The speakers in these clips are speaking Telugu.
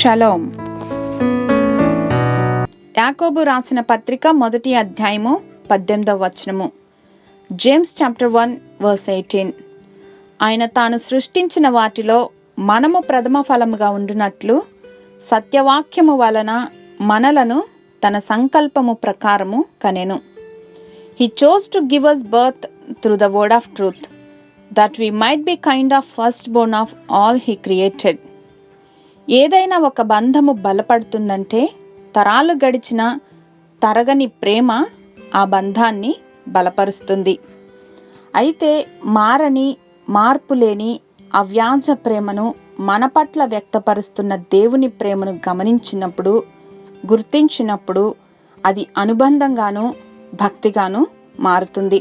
షలోం. యాకోబు రాసిన పత్రిక 1వ అధ్యాయము 18వ వచనము. James chapter 1:18. ఆయన తాను సృష్టించిన వాటిలో మనము ప్రథమ ఫలముగా ఉండునట్లు సత్యవాక్యము వలన మనలను తన సంకల్పము ప్రకారము కనెను. He chose to give us birth through the word of truth, that we might be kind of firstborn of all he created. ఏదైనా ఒక బంధము బలపడుతుందంటే తరాలు గడిచిన తరగని ప్రేమ ఆ బంధాన్ని బలపరుస్తుంది. అయితే మారని, మార్పులేని అవ్యాజ ప్రేమను మన పట్ల వ్యక్తపరుస్తున్న దేవుని ప్రేమను గమనించినప్పుడు, గుర్తించినప్పుడు అది అనుబంధంగాను భక్తిగాను మారుతుంది.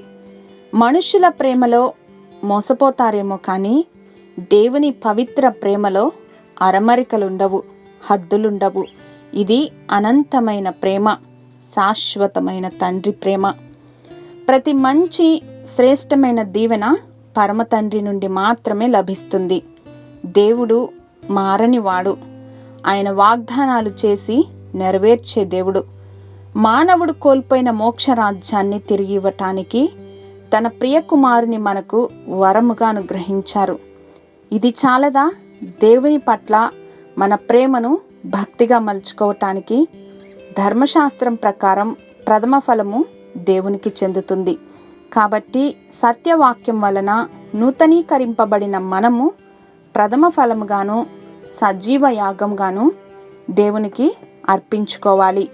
మనుషుల ప్రేమలో మోసపోతారేమో కానీ దేవుని పవిత్ర ప్రేమలో అరమరికలుండవు, హద్దులుండవు. ఇది అనంతమైన ప్రేమ, శాశ్వతమైన తండ్రి ప్రేమ. ప్రతి మంచి శ్రేష్టమైన దీవెన పరమ తండ్రి నుండి మాత్రమే లభిస్తుంది. దేవుడు మారనివాడు. ఆయన వాగ్దానాలు చేసి నెరవేర్చే దేవుడు. మానవుడు కోల్పోయిన మోక్షరాజ్యాన్ని తిరిగి ఇవ్వటానికి తన ప్రియకుమారుని మనకు వరముగా అనుగ్రహించారు. ఇది చాలదా? దేవుని పట్ల మన ప్రేమను భక్తిగా మలుచుకోవటానికి ధర్మశాస్త్రం ప్రకారం ప్రథమ ఫలము దేవునికి చెందుతుంది. కాబట్టి సత్యవాక్యం వలన నూతనీకరింపబడిన మనము ప్రథమ ఫలముగాను సజీవ యాగంగాను దేవునికి అర్పించుకోవాలి.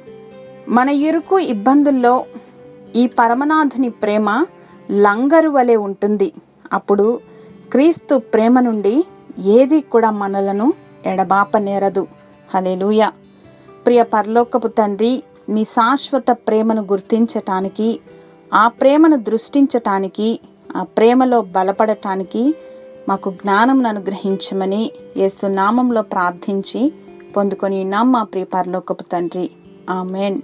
మన ఇరుకు ఇబ్బందుల్లో ఈ పరమనాథుని ప్రేమ లంగరు వలె ఉంటుంది. అప్పుడు క్రీస్తు ప్రేమ నుండి ఏది కూడా మనలను ఎడబాపనేరదు. హల్లెలూయా. ప్రియ పరలోకపు తండ్రి, మీ శాశ్వత ప్రేమను గుర్తించటానికి, ఆ ప్రేమను దృష్టించటానికి, ఆ ప్రేమలో బలపడటానికి మాకు జ్ఞానం అనుగ్రహించమని యేసు నామంలో ప్రార్థించి పొందుకొని ఉన్నాం మా ప్రియ పరలోకపు తండ్రి. ఆమేన్.